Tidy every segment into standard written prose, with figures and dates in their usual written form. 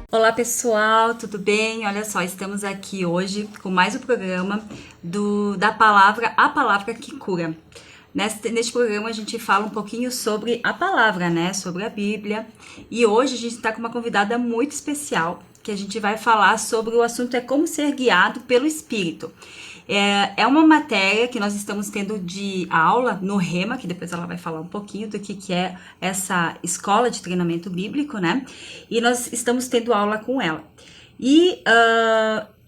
Olá pessoal, tudo bem? Olha só, estamos aqui hoje com mais um programa da palavra, a palavra que cura. Neste programa a gente fala um pouquinho sobre a palavra, né? Sobre a Bíblia. E hoje a gente está com uma convidada muito especial, que a gente vai falar sobre o assunto é como ser guiado pelo Espírito. É uma matéria que nós estamos tendo de aula no Rema, que depois ela vai falar um pouquinho do que é essa escola de treinamento bíblico, né? E nós estamos tendo aula com ela. E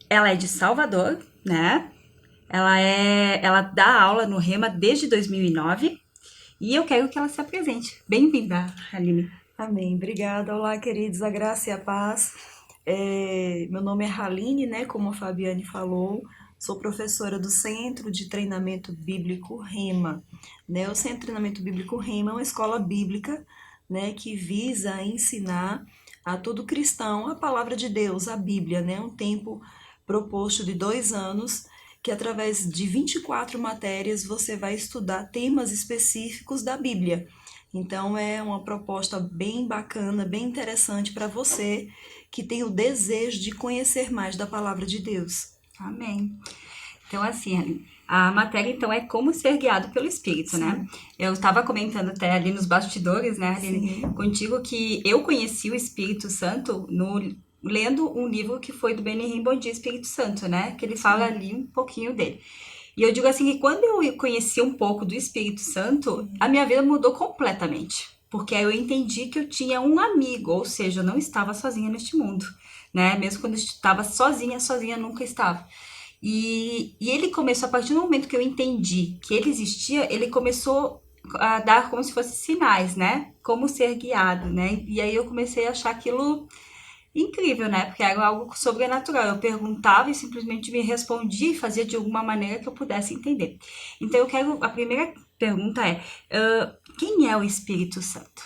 ela é de Salvador, né? Ela dá aula no Rema desde 2009 e eu quero que ela se apresente. Bem-vinda, Aline. Amém. Obrigada. Olá, queridos, a graça e a paz. Meu nome é Haline, né? Como a Fabiane falou, sou professora do Centro de Treinamento Bíblico Rema, né? O Centro de Treinamento Bíblico Rema é uma escola bíblica, né? Que visa ensinar a todo cristão a palavra de Deus, a Bíblia, né? Um tempo proposto de 2 anos, que através de 24 matérias você vai estudar temas específicos da Bíblia. Então é uma proposta bem bacana, bem interessante para você que tem o desejo de conhecer mais da palavra de Deus. Amém. Então, assim, Aline, a matéria, então, é como ser guiado pelo Espírito, né? Sim, Eu estava comentando até ali nos bastidores, né, Aline, sim. contigo, que eu conheci o Espírito Santo lendo um livro que foi do Benihim Bom Dia Espírito Santo, né? Que ele fala Sim. ali um pouquinho dele. E eu digo assim que quando eu conheci um pouco do Espírito Santo, a minha vida mudou completamente. Porque aí eu entendi que eu tinha um amigo, ou seja, eu não estava sozinha neste mundo, né? Mesmo quando eu estava sozinha, sozinha nunca estava. E ele começou, a partir do momento que eu entendi que ele existia, ele começou a dar como se fossem sinais, né? Como ser guiado, né? E aí eu comecei a achar aquilo incrível, né? Porque era algo sobrenatural. Eu perguntava e simplesmente me respondia e fazia de alguma maneira que eu pudesse entender. Então eu quero. A primeira pergunta é: quem é o Espírito Santo?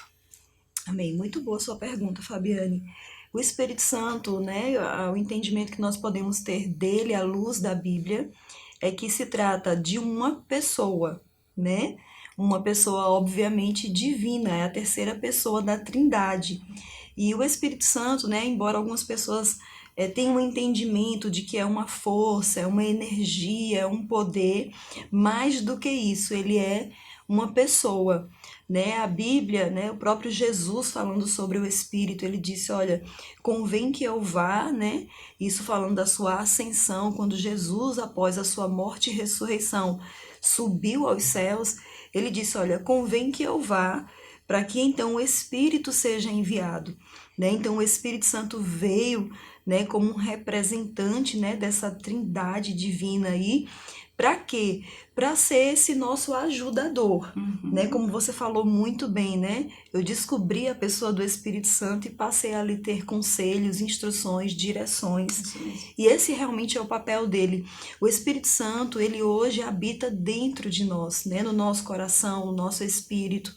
Amém. Muito boa sua pergunta, Fabiane. O Espírito Santo, né, o entendimento que nós podemos ter dele à luz da Bíblia é que se trata de uma pessoa, né? Uma pessoa obviamente divina, é a terceira pessoa da Trindade. E o Espírito Santo, né, embora algumas pessoas tenham um entendimento de que é uma força, é uma energia, é um poder, mais do que isso, ele é uma pessoa, né? A Bíblia, né, o próprio Jesus falando sobre o Espírito, ele disse, olha, convém que eu vá, né? Isso falando da sua ascensão, quando Jesus, após a sua morte e ressurreição, subiu aos céus, ele disse, olha, convém que eu vá, para que então o Espírito seja enviado, né? Então o Espírito Santo veio, né, como um representante, né, dessa trindade divina aí, para quê? Para ser esse nosso ajudador, né? Uhum. Como você falou muito bem, né? Eu descobri a pessoa do Espírito Santo e passei a lhe ter conselhos, instruções, direções. Isso mesmo. E esse realmente é o papel dele. O Espírito Santo, ele hoje habita dentro de nós, né? No nosso coração, no nosso espírito.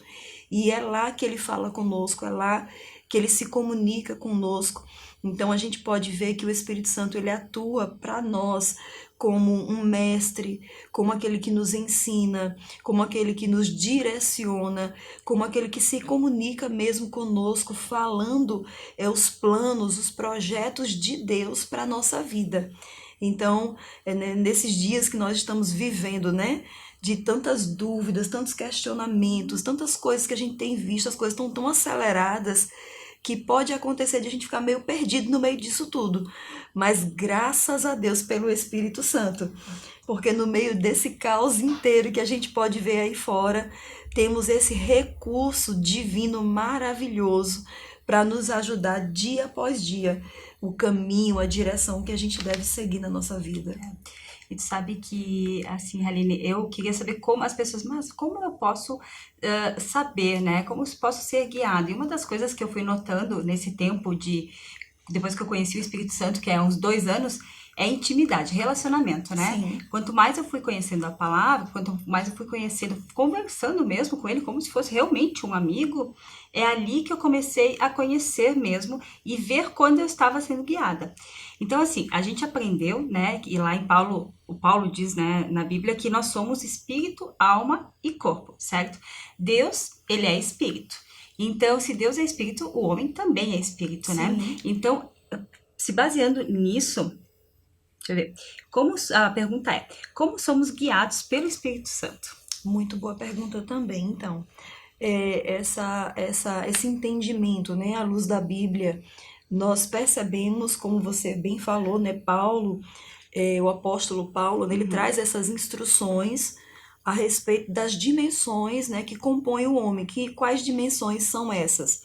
E é lá que ele fala conosco, é lá que ele se comunica conosco. Então a gente pode ver que o Espírito Santo ele atua para nós como um mestre, como aquele que nos ensina, como aquele que nos direciona, como aquele que se comunica mesmo conosco, falando os planos, os projetos de Deus para a nossa vida. Então, nesses dias que nós estamos vivendo, né? De tantas dúvidas, tantos questionamentos, tantas coisas que a gente tem visto, as coisas estão tão aceleradas que pode acontecer de a gente ficar meio perdido no meio disso tudo. Mas graças a Deus pelo Espírito Santo, porque no meio desse caos inteiro que a gente pode ver aí fora, temos esse recurso divino maravilhoso para nos ajudar dia após dia o caminho, a direção que a gente deve seguir na nossa vida. E tu sabe que, assim, Aline, eu queria saber como as pessoas, mas como eu posso saber, né? Como eu posso ser guiado? E uma das coisas que eu fui notando nesse tempo depois que eu conheci o Espírito Santo, que é uns 2 anos, é intimidade, relacionamento, né? Sim, Quanto mais eu fui conhecendo a palavra, quanto mais eu fui conhecendo, conversando mesmo com ele, como se fosse realmente um amigo, é ali que eu comecei a conhecer mesmo e ver quando eu estava sendo guiada. Então, assim, a gente aprendeu, né, e lá em Paulo, o Paulo diz, né, na Bíblia, que nós somos espírito, alma e corpo, certo? Deus, ele é espírito. Então, se Deus é espírito, o homem também é espírito, né? sim, Então, se baseando nisso, deixa eu ver, a pergunta é, como somos guiados pelo Espírito Santo? Muito boa pergunta também, então. Esse entendimento, né, à luz da Bíblia, nós percebemos, como você bem falou, né, Paulo, o apóstolo Paulo, né, ele traz essas instruções a respeito das dimensões, né, que compõem o homem. Quais dimensões são essas?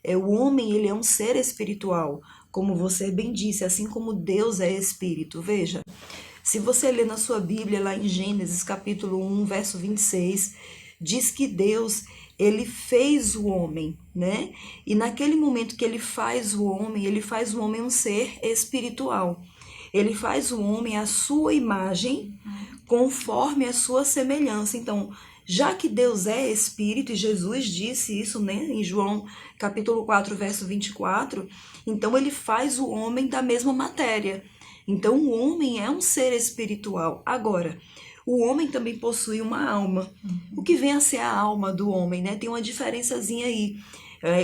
O homem, ele é um ser espiritual, como você bem disse, assim como Deus é espírito. Veja, se você ler na sua Bíblia, lá em Gênesis capítulo 1, verso 26, diz que Deus, ele fez o homem, né? E naquele momento que ele faz o homem um ser espiritual. Ele faz o homem à sua imagem, conforme a sua semelhança. Então, já que Deus é espírito, e Jesus disse isso, né, em João capítulo 4, verso 24, então ele faz o homem da mesma matéria. Então, o homem é um ser espiritual. Agora, o homem também possui uma alma. O que vem a ser a alma do homem, né? Tem uma diferençazinha aí.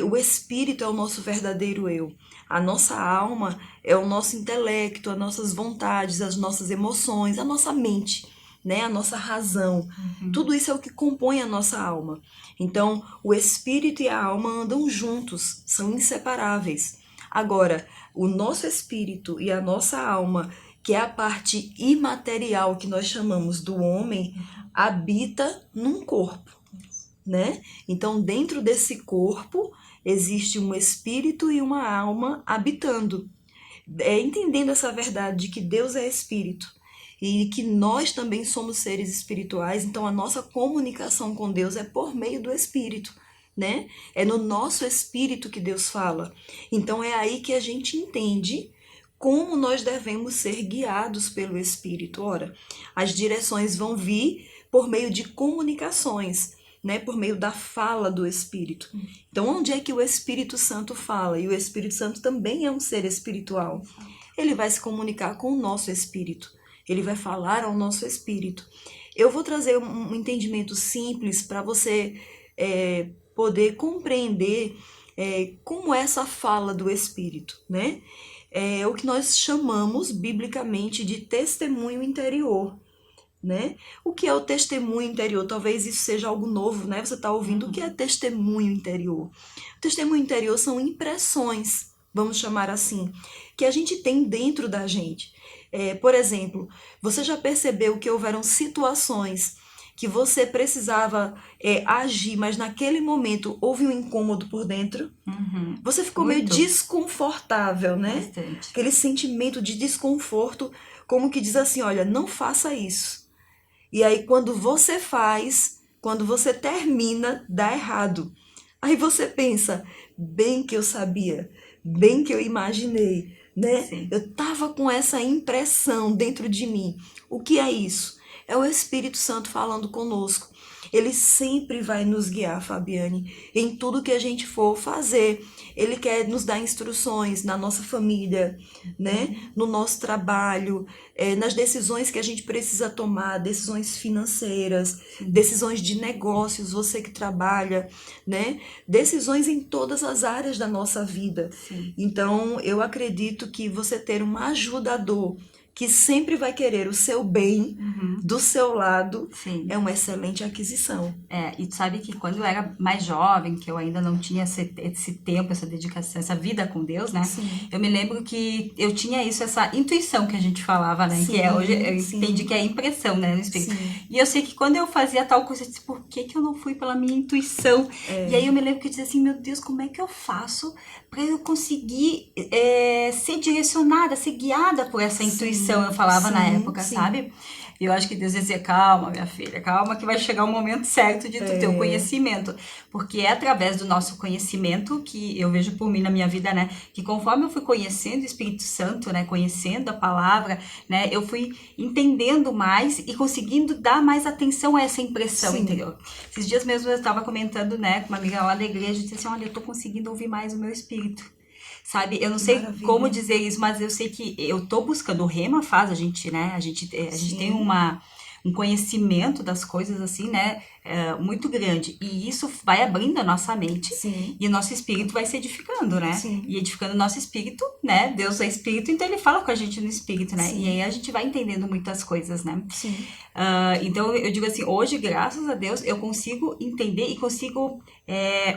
O espírito é o nosso verdadeiro eu. A nossa alma é o nosso intelecto, as nossas vontades, as nossas emoções, a nossa mente, né? A nossa razão. Tudo isso é o que compõe a nossa alma. Então, o espírito e a alma andam juntos, são inseparáveis. Agora, o nosso espírito e a nossa alma, que é a parte imaterial que nós chamamos do homem, habita num corpo, né? Então, dentro desse corpo, existe um espírito e uma alma habitando. Entendendo essa verdade de que Deus é espírito e que nós também somos seres espirituais, então a nossa comunicação com Deus é por meio do espírito, né? É no nosso espírito que Deus fala. Então é aí que a gente entende como nós devemos ser guiados pelo Espírito. Ora, as direções vão vir por meio de comunicações, né? Por meio da fala do Espírito. Então, onde é que o Espírito Santo fala? E o Espírito Santo também é um ser espiritual. Ele vai se comunicar com o nosso espírito. Ele vai falar ao nosso espírito. Eu vou trazer um entendimento simples para você poder compreender como é essa fala do Espírito, né? É o que nós chamamos biblicamente de testemunho interior, né? O que é o testemunho interior? Talvez isso seja algo novo, né? Você está ouvindo o que é testemunho interior. O testemunho interior são impressões, vamos chamar assim, que a gente tem dentro da gente. Por exemplo, você já percebeu que houveram situações que você precisava agir, mas naquele momento houve um incômodo por dentro? Você ficou meio desconfortável, né? Bastante. Aquele sentimento de desconforto, como que diz assim, olha, não faça isso. E aí quando você faz, quando você termina, dá errado. Aí você pensa, bem que eu sabia, bem que eu imaginei, né? Sim. Eu tava com essa impressão dentro de mim. O que é isso? É o Espírito Santo falando conosco. Ele sempre vai nos guiar, Fabiane, em tudo que a gente for fazer. Ele quer nos dar instruções na nossa família, né? No nosso trabalho, nas decisões que a gente precisa tomar, decisões financeiras, decisões de negócios, você que trabalha, né? Decisões em todas as áreas da nossa vida. Sim. Então, eu acredito que você ter um ajudador que sempre vai querer o seu bem do seu lado, Sim. é uma excelente aquisição. E tu sabe que quando eu era mais jovem, que eu ainda não tinha esse tempo, essa dedicação, essa vida com Deus, né? Sim. Eu me lembro que eu tinha isso, essa intuição que a gente falava, né? Sim, Que hoje eu sim. entendi que é impressão, né? No espírito. Sim. E eu sei que quando eu fazia tal coisa, eu disse, por que eu não fui pela minha intuição? E aí eu me lembro que eu dizia assim, meu Deus, como é que eu faço para eu conseguir ser direcionada, ser guiada por essa intuição? Eu falava na época, sabe? E eu acho que Deus dizia, calma, minha filha, calma que vai chegar o momento certo de tu ter o conhecimento. Porque é através do nosso conhecimento que eu vejo por mim na minha vida, né? Que conforme eu fui conhecendo o Espírito Santo, né? Conhecendo a palavra, né? Eu fui entendendo mais e conseguindo dar mais atenção a essa impressão interior. Esses dias mesmo eu estava comentando, né? Com uma amiga lá da igreja, e disse assim, olha, eu tô conseguindo ouvir mais o meu espírito. Sabe, eu não sei como dizer isso, mas eu sei que eu tô buscando, o Rema faz, a gente, né, a gente tem um conhecimento das coisas assim, né, muito grande. E isso vai abrindo a nossa mente. Sim. E o nosso espírito vai se edificando, né? Sim. E edificando o nosso espírito, né? Deus é espírito, então ele fala com a gente no espírito, né? Sim. E aí a gente vai entendendo muitas coisas, né? Sim. Então eu digo assim, hoje, graças a Deus, eu consigo entender e consigo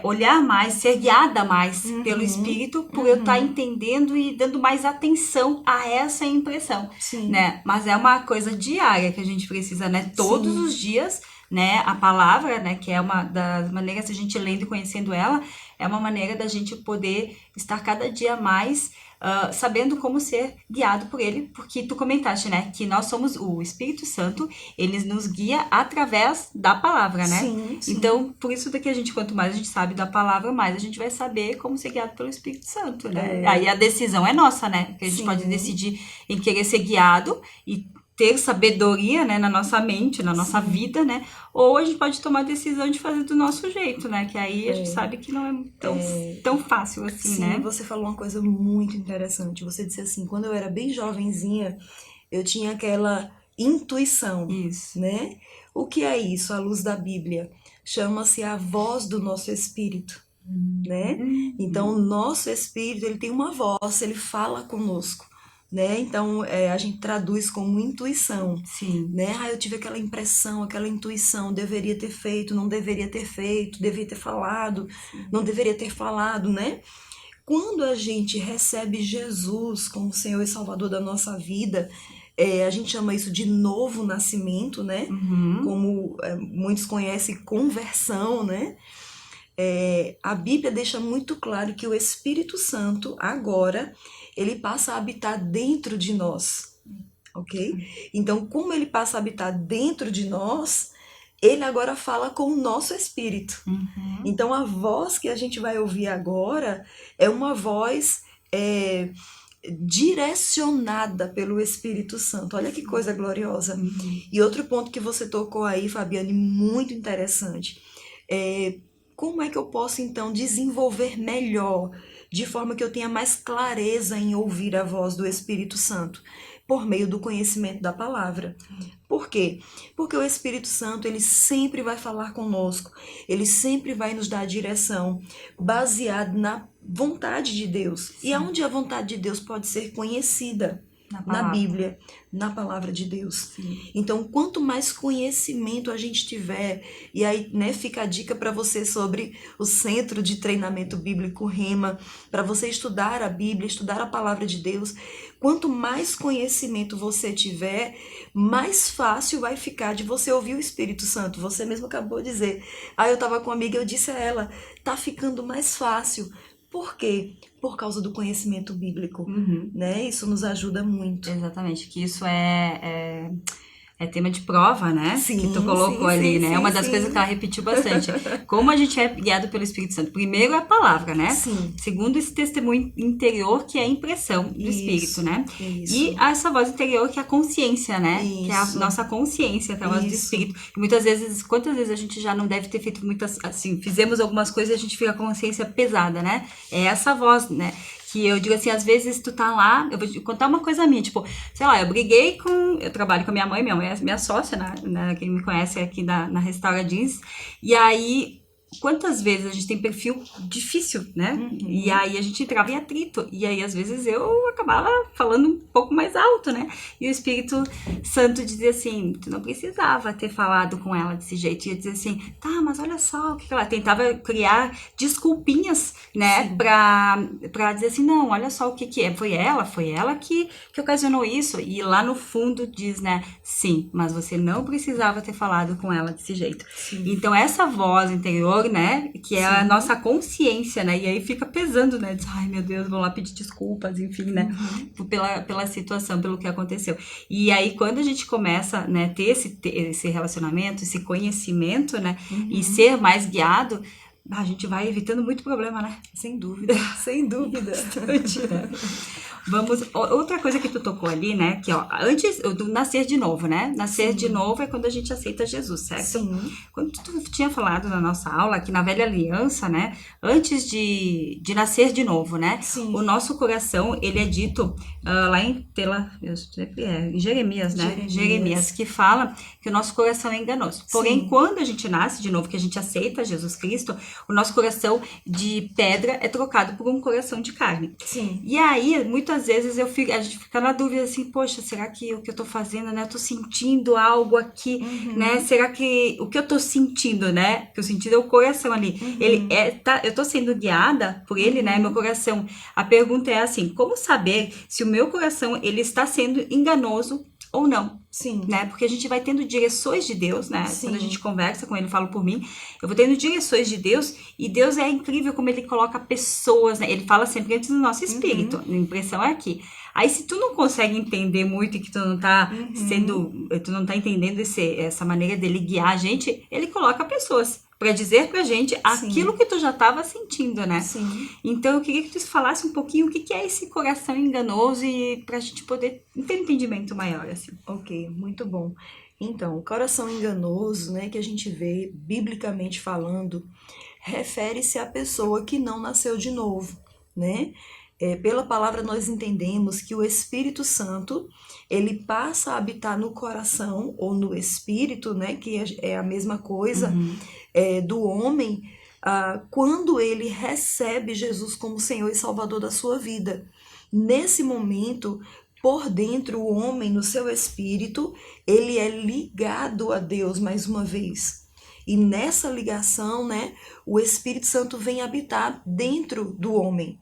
olhar mais, ser guiada mais pelo espírito, por eu estar entendendo e dando mais atenção a essa impressão, Sim. né? Mas é uma coisa diária que a gente precisa, né? Todos Sim. os dias, né? A palavra, né? Que é uma das maneiras, a gente lendo e conhecendo ela, é uma maneira da gente poder estar cada dia mais sabendo como ser guiado por ele, porque tu comentaste, né? Que nós somos o Espírito Santo, ele nos guia através da palavra, né? Sim, sim. Então, por isso daqui a gente, quanto mais a gente sabe da palavra, mais a gente vai saber como ser guiado pelo Espírito Santo, né? Aí a decisão é nossa, né? Porque a gente Sim. pode decidir em querer ser guiado e ter sabedoria, né, na nossa mente, na nossa vida, né? Ou a gente pode tomar a decisão de fazer do nosso jeito, né? Que aí a gente sabe que não é tão fácil assim, Sim, né? você falou uma coisa muito interessante. Você disse assim, quando eu era bem jovenzinha, eu tinha aquela intuição, Isso. né? O que é isso? À luz da Bíblia, chama-se a voz do nosso espírito, né? Então, o nosso espírito, ele tem uma voz, ele fala conosco, né? Então, a gente traduz como intuição, Sim. né? Eu tive aquela impressão, aquela intuição, deveria ter feito, não deveria ter feito, deveria ter falado, não deveria ter falado, né? Quando a gente recebe Jesus como Senhor e Salvador da nossa vida, a gente chama isso de novo nascimento, né? Como muitos conhecem, conversão, né? A Bíblia deixa muito claro que o Espírito Santo, agora, ele passa a habitar dentro de nós, ok? Então, como ele passa a habitar dentro de nós, ele agora fala com o nosso espírito. Então, a voz que a gente vai ouvir agora é uma voz direcionada pelo Espírito Santo. Olha que coisa gloriosa. E outro ponto que você tocou aí, Fabiane, muito interessante. Como é que eu posso, então, desenvolver melhor, de forma que eu tenha mais clareza em ouvir a voz do Espírito Santo? Por meio do conhecimento da palavra. Por quê? Porque o Espírito Santo, ele sempre vai falar conosco, ele sempre vai nos dar direção, baseado na vontade de Deus. Sim. E aonde a vontade de Deus pode ser conhecida? Na Bíblia, na palavra de Deus. Sim. Então, quanto mais conhecimento a gente tiver, e aí, né, fica a dica para você sobre o Centro de Treinamento Bíblico Rema, para você estudar a Bíblia, estudar a palavra de Deus. Quanto mais conhecimento você tiver, mais fácil vai ficar de você ouvir o Espírito Santo. Você mesmo acabou de dizer. Eu estava com uma amiga, eu disse a ela, tá ficando mais fácil. Por quê? Por causa do conhecimento bíblico, né? Isso nos ajuda muito. Exatamente, que isso é tema de prova, né? Sim, que tu colocou sim, ali, sim, né? sim, Uma das coisas que ela repetiu bastante. Como a gente é guiado pelo Espírito Santo? Primeiro é a palavra, né? Sim. Segundo, esse testemunho interior, que é a impressão do Espírito, né? Isso. E essa voz interior, que é a consciência, né? Isso. Que é a nossa consciência, que é a voz do Espírito. E muitas vezes, quantas vezes a gente já não deve ter feito muitas, assim, fizemos algumas coisas e a gente fica com a consciência pesada, né? É essa voz, né? Que eu digo assim, às vezes tu tá lá, eu vou te contar uma coisa minha, tipo, sei lá, eu trabalho com a minha mãe é minha sócia, né, quem me conhece aqui na Restaura Jeans, e aí, quantas vezes a gente tem perfil difícil, né, e aí a gente entrava em atrito, e aí às vezes eu acabava falando um pouco mais alto, né, e o Espírito Santo dizia assim, tu não precisava ter falado com ela desse jeito, ia dizer assim, tá, mas olha só, o que ela tentava criar desculpinhas, né, pra dizer assim, não, olha só o que é, foi ela que ocasionou isso, e lá no fundo diz, né, sim, mas você não precisava ter falado com ela desse jeito. Sim. Então essa voz interior, né, que é a nossa consciência, né, e aí fica pesando, né, diz, ai meu Deus, vão lá pedir desculpas, enfim, né, pela situação, pelo que aconteceu. E aí quando a gente começa, né, ter esse relacionamento, esse conhecimento, né, e ser mais guiado, a gente vai evitando muito problema, né? Sem dúvida, sem dúvida. Vamos, outra coisa que tu tocou ali, né? Que, ó, antes do nascer de novo, né? Nascer de novo é quando a gente aceita Jesus, certo? Sim. Quando tu tinha falado na nossa aula, que na velha aliança, né? Antes de nascer de novo, né? Sim. O nosso coração, ele é dito lá em Jeremias, né? Jeremias, que fala que o nosso coração é enganoso. Porém, Sim. quando a gente nasce de novo, que a gente aceita Jesus Cristo, o nosso coração de pedra é trocado por um coração de carne. Sim. E aí, muitas vezes a gente fica na dúvida assim, poxa, será que o que eu tô fazendo, né? Eu tô sentindo algo aqui, né? Será que o que eu tô sentindo, né? Que o sentido é o coração ali. Ele eu tô sendo guiada por ele, né? Meu coração. A pergunta é assim, como saber se o meu coração, ele está sendo enganoso ou não? Sim. Né? Porque a gente vai tendo direções de Deus, né? Sim. Quando a gente conversa com ele, falo por mim, eu vou tendo direções de Deus, e Deus é incrível como ele coloca pessoas, né? Ele fala sempre antes do nosso espírito, a impressão é aqui. Aí se tu não consegue entender muito e que tu não tá tu não tá entendendo essa maneira dele guiar a gente, ele coloca pessoas para dizer pra gente aquilo que tu já estava sentindo, né? Sim. Então eu queria que tu falasse um pouquinho o que é esse coração enganoso e pra gente poder ter um entendimento maior, assim. Ok, muito bom. Então, o coração enganoso, né, que a gente vê biblicamente falando, refere-se à pessoa que não nasceu de novo, né? Pela palavra nós entendemos que o Espírito Santo, ele passa a habitar no coração ou no espírito, né, que é a mesma coisa, do homem, quando ele recebe Jesus como Senhor e Salvador da sua vida. Nesse momento, por dentro, o homem, no seu espírito, ele é ligado a Deus mais uma vez. E nessa ligação, né, o Espírito Santo vem habitar dentro do homem.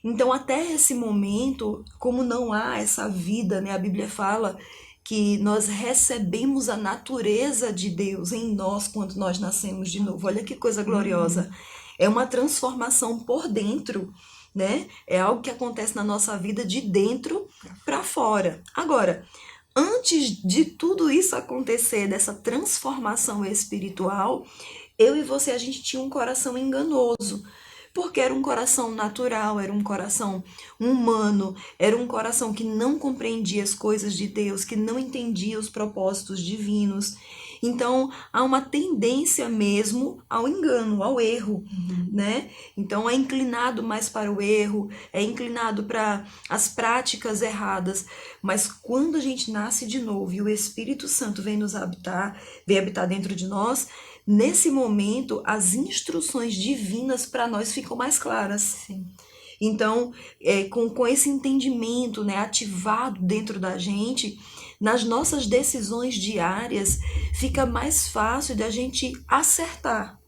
Então, até esse momento, como não há essa vida, né, a Bíblia fala que nós recebemos a natureza de Deus em nós quando nós nascemos de novo. Olha que coisa gloriosa. É uma transformação por dentro, né? É algo que acontece na nossa vida de dentro para fora. Agora, antes de tudo isso acontecer, dessa transformação espiritual, eu e você, a gente tinha um coração enganoso. Porque era um coração natural, era um coração humano, era um coração que não compreendia as coisas de Deus, que não entendia os propósitos divinos. Então, há uma tendência mesmo ao engano, ao erro, né? Então, é inclinado mais para o erro, é inclinado para as práticas erradas. Mas quando a gente nasce de novo e o Espírito Santo vem nos habitar, vem habitar dentro de nós, nesse momento, as instruções divinas para nós ficam mais claras. Sim. Então, com esse entendimento, né, ativado dentro da gente, nas nossas decisões diárias, fica mais fácil da gente acertar.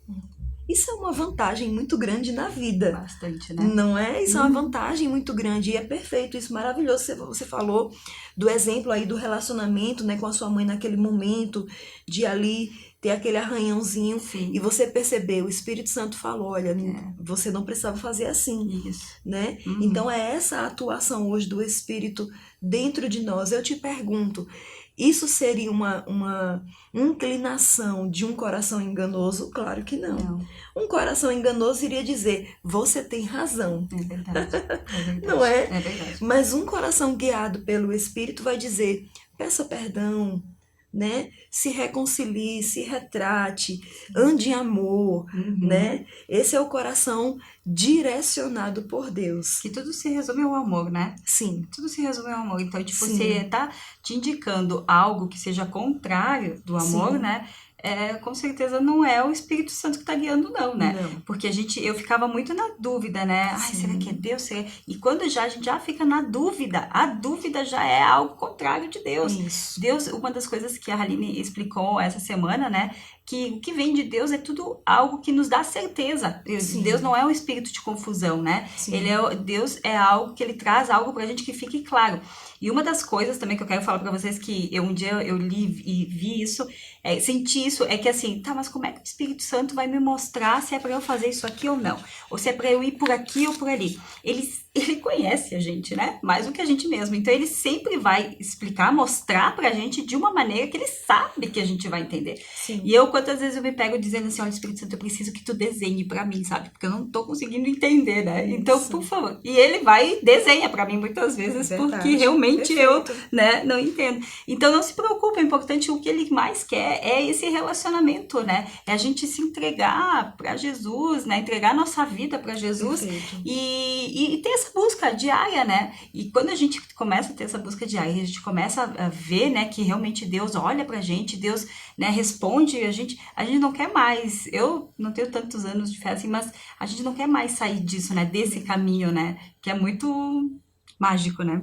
Isso é uma vantagem muito grande na vida. Bastante, né? Não é? Isso é uma vantagem muito grande e é perfeito, isso maravilhoso. Você falou do exemplo aí do relacionamento, né, com a sua mãe naquele momento de ali ter aquele arranhãozinho. Sim. E você percebeu, o Espírito Santo falou, olha, você não precisava fazer assim. Isso. Né? Então é essa atuação hoje do Espírito dentro de nós. Eu te pergunto, isso seria uma inclinação de um coração enganoso? Claro que não. Um coração enganoso iria dizer, você tem razão. É verdade. É verdade. Não é? É verdade. Mas um coração guiado pelo Espírito vai dizer, peça perdão, né? Se reconcilie, se retrate, ande em amor, né? Esse é o coração direcionado por Deus. Que tudo se resume ao amor, né? Sim. Tudo se resume ao amor. Então, tipo, Sim. você tá te indicando algo que seja contrário do amor, Sim. né? Com certeza não é o Espírito Santo que tá guiando, não, né? Não. Porque eu ficava muito na dúvida, né? Ai, será que é Deus? Será? E quando a gente já fica na dúvida, a dúvida já é algo contrário de Deus. Isso. Deus, uma das coisas que a Haline explicou essa semana, né? Que o que vem de Deus é tudo algo que nos dá certeza. Sim. Deus não é um espírito de confusão, né? Sim. Deus é algo que ele traz algo pra gente que fique claro. E uma das coisas também que eu quero falar pra vocês, que um dia eu li e vi isso, senti isso, é que assim, tá, mas como é que o Espírito Santo vai me mostrar se é pra eu fazer isso aqui ou não? Ou se é pra eu ir por aqui ou por ali? Ele conhece a gente, né? Mais do que a gente mesmo. Então, ele sempre vai explicar, mostrar pra gente de uma maneira que ele sabe que a gente vai entender. Sim. E eu, quantas vezes eu me pego dizendo assim, olha, Espírito Santo, eu preciso que tu desenhe pra mim, sabe? Porque eu não tô conseguindo entender, né? Então, por favor. E ele vai e desenha pra mim muitas vezes, porque realmente eu, né, não entendo. Então, não se preocupe, é importante, o que ele mais quer é esse relacionamento, né? É a gente se entregar pra Jesus, né? Entregar a nossa vida pra Jesus e ter essa busca diária, né? E quando a gente começa a ter essa busca diária, a gente começa a ver, né, que realmente Deus olha pra gente, Deus, né, responde, a gente não quer mais. Eu não tenho tantos anos de fé assim, mas a gente não quer mais sair disso, né, desse caminho, né, que é muito mágico, né?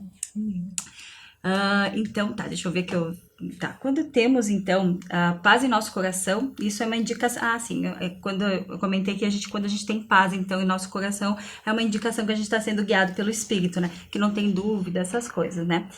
Então, tá, deixa eu ver que eu... Tá, quando temos, então, a paz em nosso coração, isso é uma indicação... sim, quando eu comentei que quando a gente tem paz, então, em nosso coração, é uma indicação que a gente está sendo guiado pelo Espírito, né? Que não tem dúvida, essas coisas, né?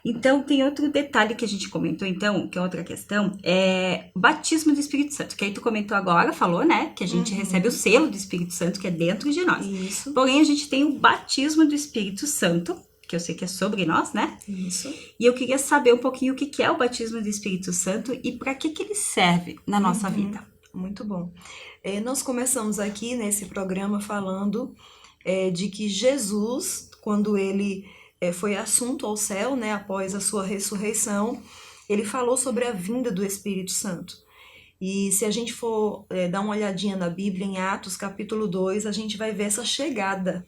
Então, tem outro detalhe que a gente comentou, então, que é outra questão, é batismo do Espírito Santo, que aí tu comentou agora, falou, né? Que a gente recebe o selo do Espírito Santo, que é dentro de nós. Isso. Porém, a gente tem o batismo do Espírito Santo, que eu sei que é sobre nós, né? Isso. E eu queria saber um pouquinho o que é o batismo do Espírito Santo e para que ele serve na nossa vida. Muito bom. Nós começamos aqui nesse programa falando de que Jesus, quando ele foi assunto ao céu, né, após a sua ressurreição, ele falou sobre a vinda do Espírito Santo. E se a gente for dar uma olhadinha na Bíblia, em Atos capítulo 2, a gente vai ver essa chegada,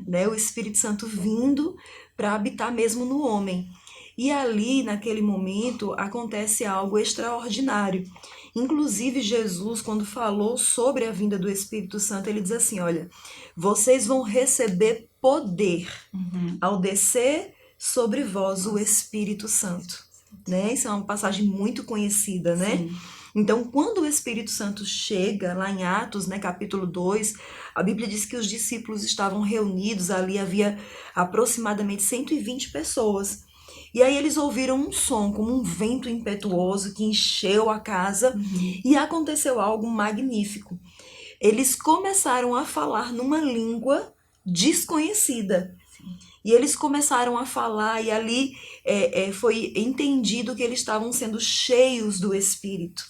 né? O Espírito Santo vindo para habitar mesmo no homem. E ali, naquele momento, acontece algo extraordinário. Inclusive, Jesus, quando falou sobre a vinda do Espírito Santo, ele diz assim, olha, vocês vão receber poder ao descer sobre vós o Espírito Santo. Né? Isso é uma passagem muito conhecida, né? Sim. Então, quando o Espírito Santo chega, lá em Atos, né, capítulo 2, a Bíblia diz que os discípulos estavam reunidos, ali havia aproximadamente 120 pessoas. E aí eles ouviram um som, como um vento impetuoso que encheu a casa, e aconteceu algo magnífico. Eles começaram a falar numa língua desconhecida. E eles começaram a falar, e ali foi entendido que eles estavam sendo cheios do Espírito,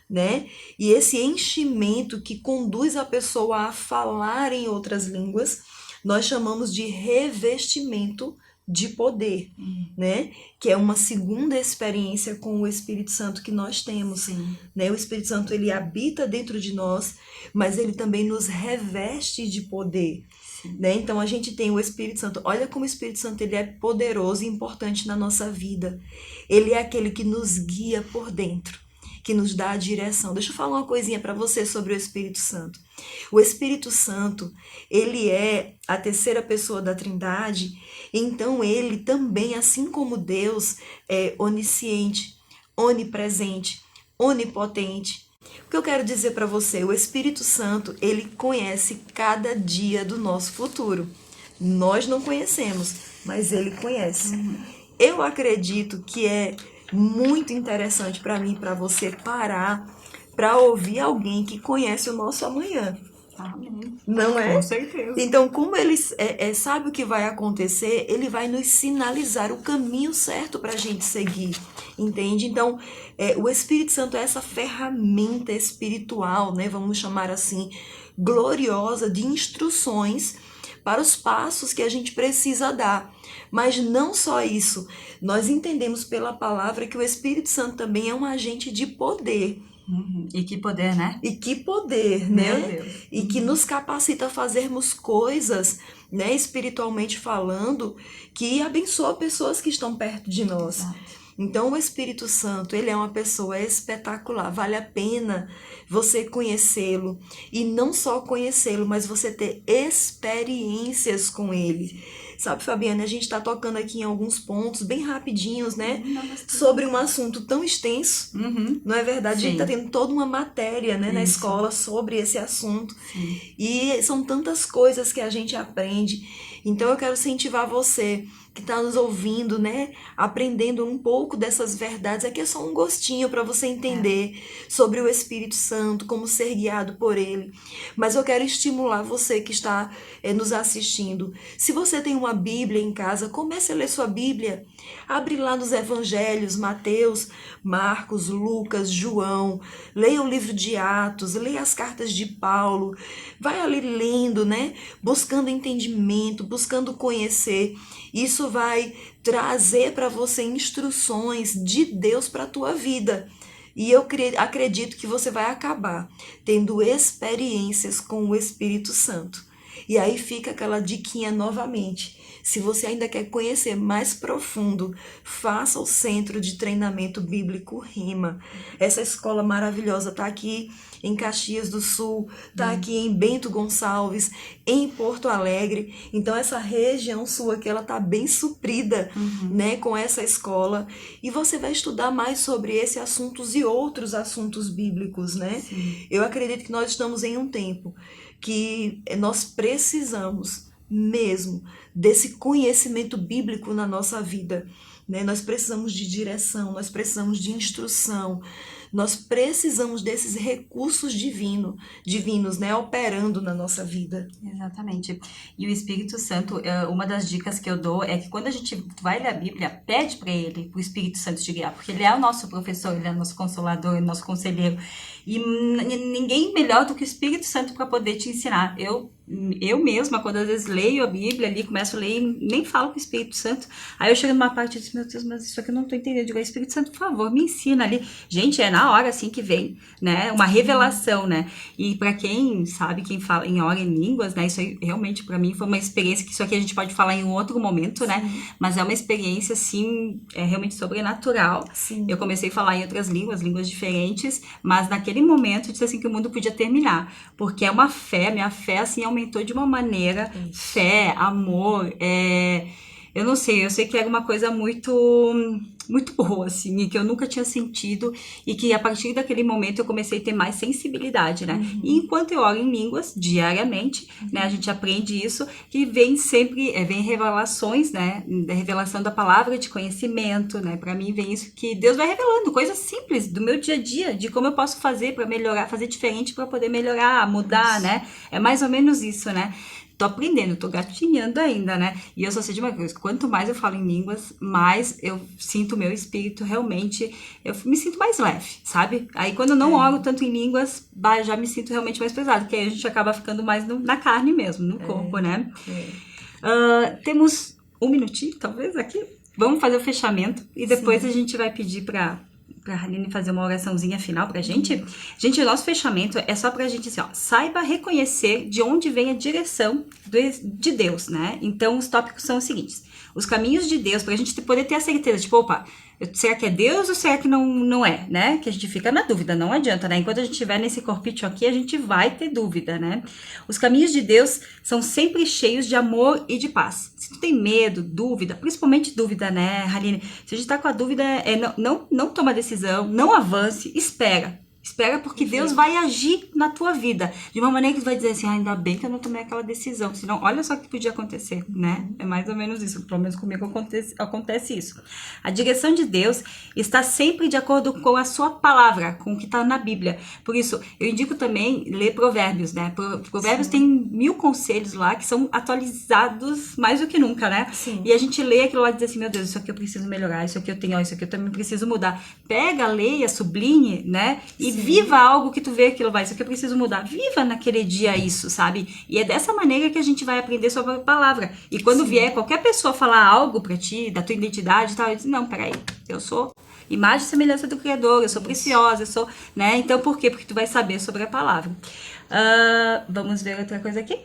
né? E esse enchimento que conduz a pessoa a falar em outras línguas, nós chamamos de revestimento de poder, né? Que é uma segunda experiência com o Espírito Santo que nós temos, né? O Espírito Santo, ele habita dentro de nós, mas ele também nos reveste de poder. Né? Então a gente tem o Espírito Santo. Olha como o Espírito Santo, ele é poderoso e importante na nossa vida. Ele é aquele que nos guia por dentro, que nos dá a direção. Deixa eu falar uma coisinha para você sobre o Espírito Santo. O Espírito Santo, ele é a terceira pessoa da Trindade. Então ele também, assim como Deus, é onisciente, onipresente, onipotente. O que eu quero dizer para você, o Espírito Santo, ele conhece cada dia do nosso futuro. Nós não conhecemos, mas ele conhece. Eu acredito que é muito interessante para mim e para você parar para ouvir alguém que conhece o nosso amanhã. Não é? Com certeza. Então, como ele sabe o que vai acontecer, ele vai nos sinalizar o caminho certo para a gente seguir, entende? Então, o Espírito Santo é essa ferramenta espiritual, né? Vamos chamar assim, gloriosa, de instruções para os passos que a gente precisa dar. Mas não só isso, nós entendemos pela palavra que o Espírito Santo também é um agente de poder. E que poder, né? E que poder, né? Meu Deus. E que nos capacita a fazermos coisas, né, espiritualmente falando, que abençoa pessoas que estão perto de nós. Então o Espírito Santo, ele é uma pessoa espetacular, vale a pena você conhecê-lo. E não só conhecê-lo, mas você ter experiências com ele. Sabe, Fabiana, a gente está tocando aqui em alguns pontos bem rapidinhos, né? Sobre um assunto tão extenso, não é verdade? A gente está tendo toda uma matéria, né, na escola sobre esse assunto. E são tantas coisas que a gente aprende. Então eu quero incentivar você que está nos ouvindo, né, aprendendo um pouco dessas verdades. Aqui é só um gostinho para você entender sobre o Espírito Santo, como ser guiado por ele. Mas eu quero estimular você que está nos assistindo. Se você tem uma a Bíblia em casa, comece a ler sua Bíblia. Abre lá nos Evangelhos, Mateus, Marcos, Lucas, João. Leia o livro de Atos, leia as cartas de Paulo. Vai ali lendo, né? Buscando entendimento, buscando conhecer. Isso vai trazer para você instruções de Deus para a tua vida. E eu acredito que você vai acabar tendo experiências com o Espírito Santo. E aí fica aquela diquinha novamente. Se você ainda quer conhecer mais profundo, faça o Centro de Treinamento Bíblico Rima. Essa escola maravilhosa está aqui em Caxias do Sul, está aqui em Bento Gonçalves, em Porto Alegre. Então essa região sul aqui, ela está bem suprida, né, com essa escola. E você vai estudar mais sobre esses assuntos e outros assuntos bíblicos, né? Sim. Eu acredito que nós estamos em um tempo que nós precisamos mesmo desse conhecimento bíblico na nossa vida, né? Nós precisamos de direção, nós precisamos de instrução, nós precisamos desses recursos divinos, né, operando na nossa vida. Exatamente. E o Espírito Santo, uma das dicas que eu dou é que quando a gente vai ler a Bíblia, pede para ele, para o Espírito Santo te guiar, porque ele é o nosso professor, ele é o nosso consolador, ele é o nosso conselheiro. E ninguém melhor do que o Espírito Santo para poder te ensinar. Eu mesma, quando às vezes leio a Bíblia ali, começo a ler e nem falo com o Espírito Santo, aí eu chego numa parte e digo, meu Deus, mas isso aqui eu não tô entendendo. Eu digo, Espírito Santo, por favor, me ensina ali. Gente, é na hora assim que vem, né? Uma revelação, né? E pra quem sabe, quem fala em ora em línguas, né? Isso aí realmente pra mim foi uma experiência que isso aqui a gente pode falar em um outro momento, né? Mas é uma experiência, assim, realmente sobrenatural. Sim. Eu comecei a falar em outras línguas diferentes, mas naquele momento eu disse assim que o mundo podia terminar, porque é uma fé, minha fé, assim, aumentou de uma maneira, fé, amor, eu não sei, eu sei que era uma coisa muito boa, assim, e que eu nunca tinha sentido, e que a partir daquele momento eu comecei a ter mais sensibilidade, né? E enquanto eu oro em línguas, diariamente, né, a gente aprende isso, que vem sempre, vem revelações, né, da revelação da palavra de conhecimento, né, pra mim vem isso que Deus vai revelando, coisas simples do meu dia a dia, de como eu posso fazer pra melhorar, fazer diferente pra poder melhorar, mudar, né? É mais ou menos isso, né? Tô aprendendo, tô gatinhando ainda, né? E eu só sei de uma coisa, quanto mais eu falo em línguas, mais eu sinto o meu espírito realmente, eu me sinto mais leve, sabe? Aí quando eu não oro tanto em línguas, já me sinto realmente mais pesado, porque aí a gente acaba ficando mais na carne mesmo, no corpo, né? Temos um minutinho, talvez, aqui. Vamos fazer o fechamento e depois a gente vai pedir pra Aline fazer uma oraçãozinha final pra gente. Gente, o nosso fechamento é só pra gente assim, ó, saiba reconhecer de onde vem a direção de Deus, né? Então, os tópicos são os seguintes. Os caminhos de Deus, pra gente poder ter a certeza, tipo, opa, será que é Deus ou será que não é, né? Que a gente fica na dúvida, não adianta, né? Enquanto a gente estiver nesse corpício aqui, a gente vai ter dúvida, né? Os caminhos de Deus são sempre cheios de amor e de paz. Se tu tem medo, dúvida, principalmente dúvida, né, Aline? Se a gente tá com a dúvida, não toma decisão, não avance, espera. Espera, porque Deus vai agir na tua vida de uma maneira que tu vai dizer assim, ainda bem que eu não tomei aquela decisão, senão olha só o que podia acontecer, né? É mais ou menos isso, pelo menos comigo acontece isso. A direção de Deus está sempre de acordo com a sua palavra, com o que está na Bíblia. Por isso, eu indico também ler Provérbios, né? Provérbios tem 1000 conselhos lá que são atualizados mais do que nunca, né? Sim. E a gente lê aquilo lá e diz assim, meu Deus, isso aqui eu preciso melhorar, isso aqui eu tenho, isso aqui eu também preciso mudar. Pega, leia, sublinhe, né? E viva algo que tu vê aquilo, isso aqui eu preciso mudar. Viva naquele dia isso, sabe? E é dessa maneira que a gente vai aprender sobre a palavra. E quando vier qualquer pessoa falar algo pra ti, da tua identidade e tal, eu digo, não, peraí, eu sou imagem e semelhança do Criador, eu sou preciosa, eu sou, né? Então, por quê? Porque tu vai saber sobre a palavra. Vamos ver outra coisa aqui.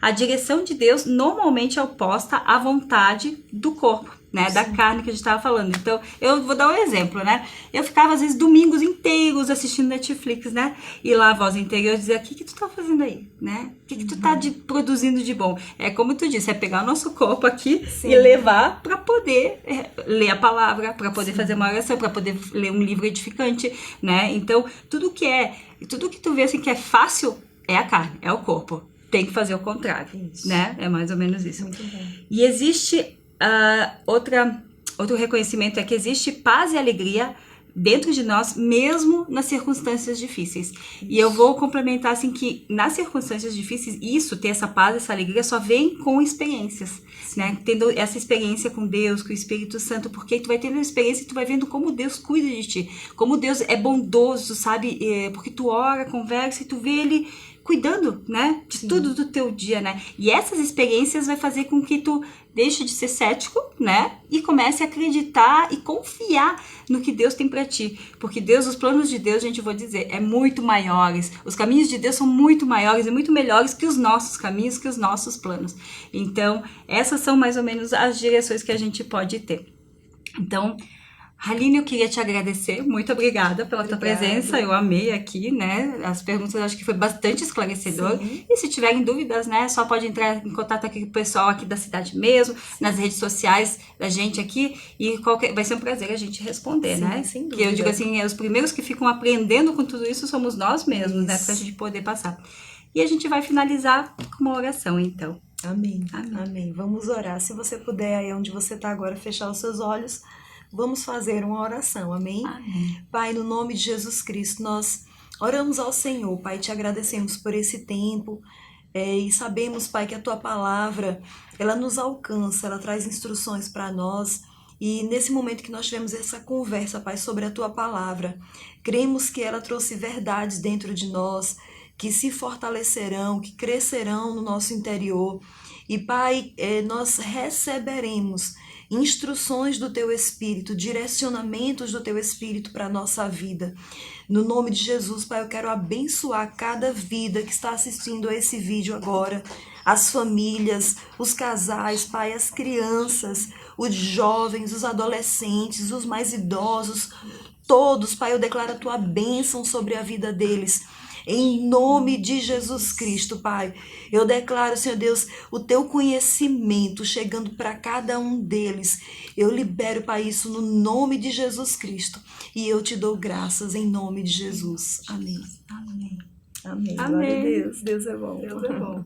A direção de Deus normalmente é oposta à vontade do corpo, né? Da carne que a gente estava falando. Então, eu vou dar um exemplo, né? Eu ficava, às vezes, domingos inteiros assistindo Netflix, né? E lá a voz interior dizia, o que tu tá fazendo aí, né? O que tu tá produzindo de bom? É como tu disse, é pegar o nosso corpo aqui e levar para poder ler a palavra, para poder fazer uma oração, para poder ler um livro edificante, né? Então, tudo que tu vê assim que é fácil é a carne, é o corpo. Tem que fazer o contrário, né? É mais ou menos isso. Muito bom. E existe outro reconhecimento, é que existe paz e alegria dentro de nós, mesmo nas circunstâncias difíceis. E eu vou complementar assim que nas circunstâncias difíceis, isso, ter essa paz, essa alegria, só vem com experiências, né? Tendo essa experiência com Deus, com o Espírito Santo, porque tu vai tendo uma experiência e tu vai vendo como Deus cuida de ti, como Deus é bondoso, sabe? Porque tu ora, conversa e tu vê Ele cuidando, né? De tudo do teu dia, né? E essas experiências vai fazer com que tu deixe de ser cético, né? E comece a acreditar e confiar no que Deus tem pra ti. Porque Deus, os planos de Deus, gente, eu vou dizer, é muito maiores. Os caminhos de Deus são muito maiores e muito melhores que os nossos caminhos, que os nossos planos. Então, essas são mais ou menos as direções que a gente pode ter. Então, Aline, eu queria te agradecer, muito obrigada pela tua presença, eu amei aqui, né, as perguntas eu acho que foi bastante esclarecedor. Sim. E se tiverem dúvidas, né, só pode entrar em contato aqui com o pessoal aqui da cidade mesmo, nas redes sociais da gente aqui, e vai ser um prazer a gente responder, sim, né, sem dúvida. Que eu digo assim, os primeiros que ficam aprendendo com tudo isso somos nós mesmos, né, pra gente poder passar. E a gente vai finalizar com uma oração, então. Amém, amém, amém. Vamos orar, se você puder aí onde você está agora, fechar os seus olhos. Vamos fazer uma oração, amém? Amém? Pai, no nome de Jesus Cristo, nós oramos ao Senhor, Pai, te agradecemos por esse tempo e sabemos, Pai, que a Tua palavra, ela nos alcança, ela traz instruções para nós e nesse momento que nós tivemos essa conversa, Pai, sobre a Tua palavra, cremos que ela trouxe verdades dentro de nós, que se fortalecerão, que crescerão no nosso interior e, Pai, nós receberemos instruções do Teu Espírito, direcionamentos do Teu Espírito para a nossa vida. No nome de Jesus, Pai, eu quero abençoar cada vida que está assistindo a esse vídeo agora, as famílias, os casais, Pai, as crianças, os jovens, os adolescentes, os mais idosos, todos, Pai, eu declaro a Tua bênção sobre a vida deles. Em nome de Jesus Cristo, Pai, eu declaro, Senhor Deus, o Teu conhecimento chegando para cada um deles. Eu libero, Pai, isso no nome de Jesus Cristo. E eu te dou graças em nome de Jesus. Amém. Amém. Amém. Amém. Glória a Deus. Deus é bom. Deus é bom.